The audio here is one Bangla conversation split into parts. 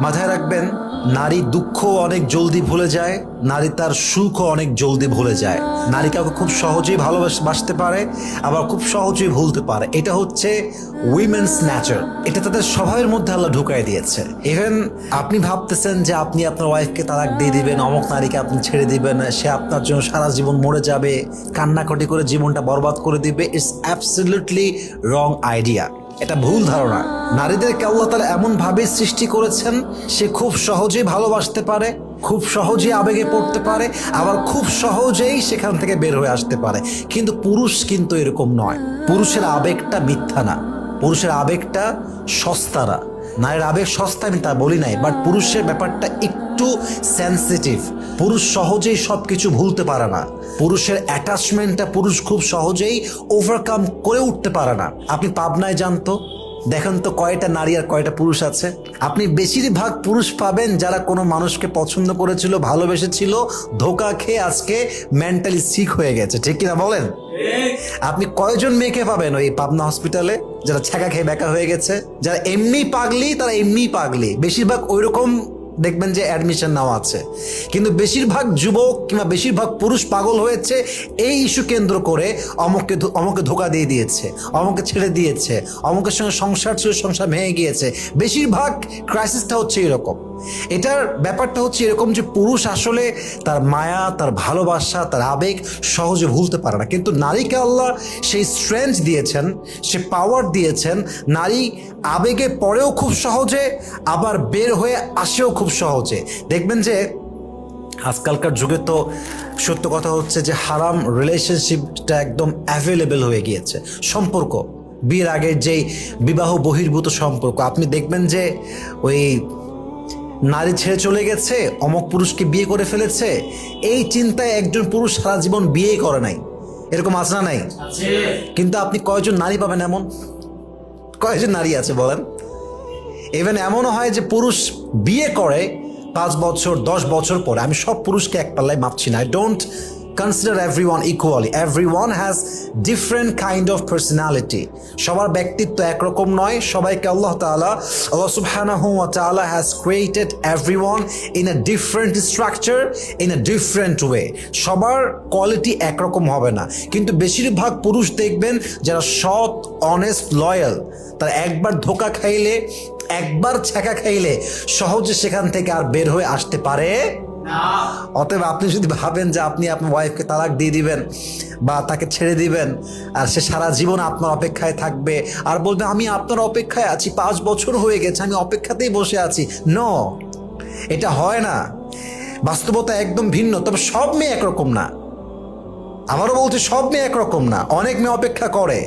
মাথায় রাখবেন, নারী দুঃখ অনেক জলদি ভুলে যায়, নারী তার সুখও অনেক জলদি ভুলে যায়। নারী কাউকে খুব সহজেই ভালোবাসতে পারে, আবার খুব সহজেই ভুলতে পারে। এটা হচ্ছে উইমেন্স ন্যাচার, এটা তাদের স্বভাবের মধ্যে আল্লাহ ঢুকাই দিয়েছে। ইভেন আপনি ভাবতেছেন যে আপনি আপনার ওয়াইফকে তালাক দিয়ে দিবেন, অমুক নারীকে আপনি ছেড়ে দিবেন, সে আপনার জন্য সারা জীবন মরে যাবে, কান্নাকাটি করে জীবনটা বরবাদ করে দিবে। ইটস অ্যাবসলিউটলি রং আইডিয়া, এটা ভুল ধারণা। নারীদেরকে আল্লাহ তাআলা এমন ভাবে সৃষ্টি করেছেন, সে খুব সহজেই ভালোবাসতে পারে, খুব সহজেই আবেগে পড়তে পারে, আবার খুব সহজেই সেখান থেকে বের হয়ে আসতে পারে। কিন্তু পুরুষ কিন্তু এরকম নয়। পুরুষের আবেগটা মিথ্যা না, পুরুষের আবেগটা সস্তা না। নারীর আবেগ সস্তা আমি তা বলি নাই, বাট পুরুষের ব্যাপারটা একটু সেন্সিটিভ। পুরুষ সহজেই সবকিছু ভুলতে পারে না, পুরুষের অ্যাটাচমেন্টটা পুরুষ খুব সহজেই ওভারকাম করে উঠতে পারে না। আপনি পাবনায় জানতো দেখেন তো কয়টা নারী আর কয়টা পুরুষ আছে। আপনি বেশিরভাগ পুরুষ পাবেন যারা কোনো মানুষকে পছন্দ করেছিল, ভালোবেসেছিল, ধোকা খেয়ে আজকে মেন্টালি সিক হয়ে গেছে, ঠিক কিনা বলেন? আপনি কয়জন মেয়েকে পাবেন ওই পাবনা হসপিটালে যারা ছ্যাঁকা খেয়ে বেকা হয়ে গেছে, যারা এমনি পাগলি, তারা এমনি পাগলি, বেশিরভাগ ওইরকম দেখবেন যে অ্যাডমিশন নেওয়া আছে। কিন্তু বেশিরভাগ যুবক কিংবা বেশিরভাগ পুরুষ পাগল হয়েছে এই ইস্যু কেন্দ্র করে, অমুকে ধোকা দিয়ে দিয়েছে, অমুকে ছেড়ে দিয়েছে, অমুকের সঙ্গে সংসার ছিল, সংসার ভেঙে গিয়েছে। বেশিরভাগ ক্রাইসিসটা হচ্ছে এরকম। এটার ব্যাপারটা হচ্ছে এরকম যে পুরুষ আসলে তার মায়া, তার ভালোবাসা, তার আবেগ সহজে ভুলতে পারে না। কিন্তু নারীকে আল্লাহ সেই স্ট্রেংথ দিয়েছেন, সে পাওয়ার দিয়েছেন, নারী আবেগে পড়েও খুব সহজে, আবার বের হয়ে আসেও খুব সহজে। দেখবেন যে আজকালকার যুগে তো সত্য কথা হচ্ছে যে হারাম রিলেশনশিপটা একদম অ্যাভেলেবেল হয়ে গিয়েছে। সম্পর্ক, বিয়ের আগের যেই বিবাহ বহির্ভূত সম্পর্ক, আপনি দেখবেন যে ওই নারী ছেড়ে চলে গেছে, অমুক পুরুষকে বিয়ে করে ফেলেছে, এই চিন্তায় একজন পুরুষ সারা জীবন বিয়েই করে নাই। এরকম আছে না নাই? কিন্তু আপনি কয়জন নারী পাবেন এমন? কয়জন নারী আছে বলেন? ইভেন এমনও হয় যে পুরুষ বিয়ে করে 5 বছর 10 বছর পরে। আমি সব পুরুষকে এক পাল্লায় মাপছি না, I don't consider everyone equally. Everyone has different kind of personality. সবার ব্যক্তিত্ব একরকম নয়। সবাইকে আল্লাহ সুবহানাহু ওয়া তাআলা has created everyone in a different structure, in a different way. সবার কোয়ালিটি একরকম হবে না। কিন্তু বেশিরভাগ পুরুষ দেখবেন যারা সৎ, অনেস্ট, লয়াল, তারা একবার ধোকা খাইলে, একবার ছ্যাঁকা খাইলে সহজে সেখান থেকে আর বের হয়ে আসতে পারে না। অতএব আপনি যদি ভাবেন যে আপনি আপনার ওয়াইফকে তালাক দিয়ে দিবেন বা তাকে ছেড়ে দিবেন, আর সে সারা জীবন আপনার অপেক্ষায় থাকবে আর বলবে আমি আপনার অপেক্ষায় আছি, 5 বছর হয়ে গেছে, আমি অপেক্ষাতেই বসে আছি, নো, এটা হয় না। বাস্তবতা একদম ভিন্ন। তবে সব মেয়ে একরকম না। আমারও বলছি সব মেয়ে একরকম না। অনেক মেয়ে অপেক্ষা করে,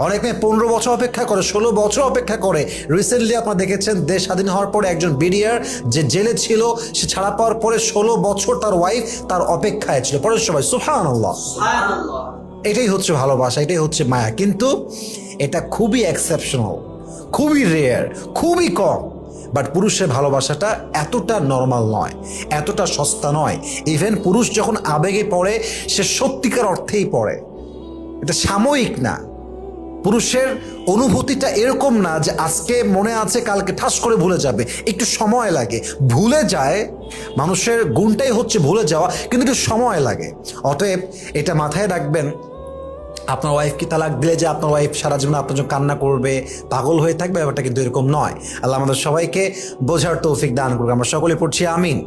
অনেক মেয়ে 15 বছর অপেক্ষা করে, 16 বছর অপেক্ষা করে। রিসেন্টলি আপনারা দেখেছেন দেশ স্বাধীন হওয়ার পরে একজন বিডিআর যে জেলে ছিল, সে ছাড়া পাওয়ার পরে 16 বছর তার ওয়াইফ তার অপেক্ষায় ছিল। পরের সবাই সুবহানাল্লাহ। এটাই হচ্ছে ভালোবাসা, এটাই হচ্ছে মায়া। কিন্তু এটা খুবই এক্সেপশনাল, খুবই রেয়ার, খুবই কম। বাট পুরুষের ভালোবাসাটা এতটা নর্মাল নয়, এতটা সস্তা নয়। ইভেন পুরুষ যখন আবেগে পড়ে, সে সত্যিকার অর্থেই পড়ে, এটা সাময়িক না। পুরুষের অনুভূতিটা এরকম না যে আজকে মনে আছে কালকে ঠাস করে ভুলে যাবে, একটু সময় লাগে। ভুলে যায়, মানুষের গুণটাই হচ্ছে ভুলে যাওয়া, কিন্তু একটু সময় লাগে। অতএব এটা মাথায় রাখবেন, আপনার ওয়াইফকে তালাক দিলে যে আপনার ওয়াইফ সারা জীবন আপনার জন্য কান্না করবে, পাগল হয়ে থাকবে, ব্যাপারটা কিন্তু এরকম নয়। আল্লাহ আমাদের সবাইকে বোঝার তৌফিক দান করুক। আমরা সকলে পড়ছি আমিন।